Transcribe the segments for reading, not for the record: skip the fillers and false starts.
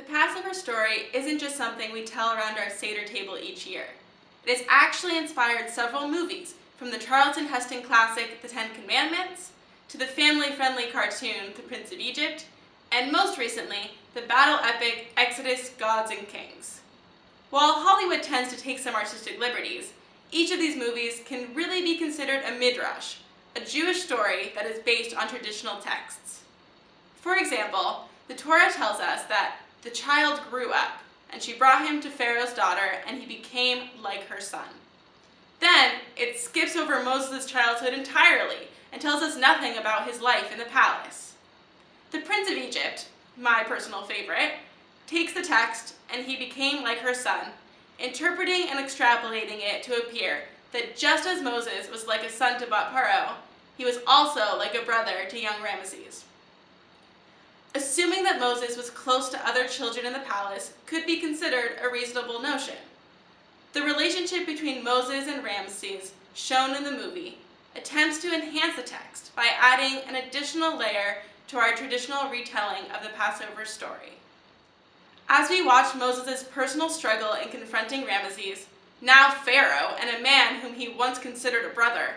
Passover story isn't just something we tell around our Seder table each year. It has actually inspired several movies, from the Charlton Heston classic The Ten Commandments, to the family-friendly cartoon The Prince of Egypt, and most recently, the battle epic Exodus, Gods and Kings. While Hollywood tends to take some artistic liberties, each of these movies can really be considered a midrash, a Jewish story that is based on traditional texts. For example, the Torah tells us that the child grew up, and she brought him to Pharaoh's daughter, and he became like her son. Then, it skips over Moses' childhood entirely and tells us nothing about his life in the palace. The Prince of Egypt, my personal favorite, takes the text, and he became like her son, interpreting and extrapolating it to appear that just as Moses was like a son to Pharaoh, he was also like a brother to young Ramesses. Assuming that Moses was close to other children in the palace could be considered a reasonable notion. The relationship between Moses and Ramesses, shown in the movie, attempts to enhance the text by adding an additional layer to our traditional retelling of the Passover story. As we watch Moses' personal struggle in confronting Ramesses, now Pharaoh and a man whom he once considered a brother,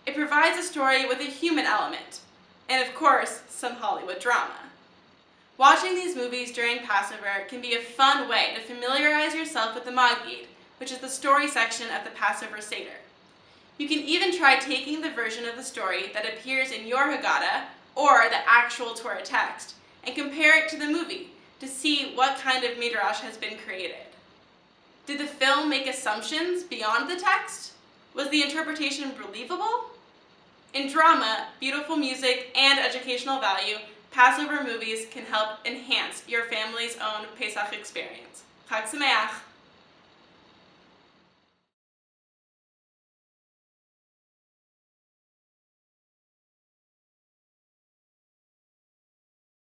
it provides a story with a human element, and of course, some Hollywood drama. Watching these movies during Passover can be a fun way to familiarize yourself with the Magid, which is the story section of the Passover Seder. You can even try taking the version of the story that appears in your Haggadah, or the actual Torah text, and compare it to the movie to see what kind of midrash has been created. Did the film make assumptions beyond the text? Was the interpretation believable? In drama, beautiful music, and educational value, Passover movies can help enhance your family's own Pesach experience. Chag Sameach!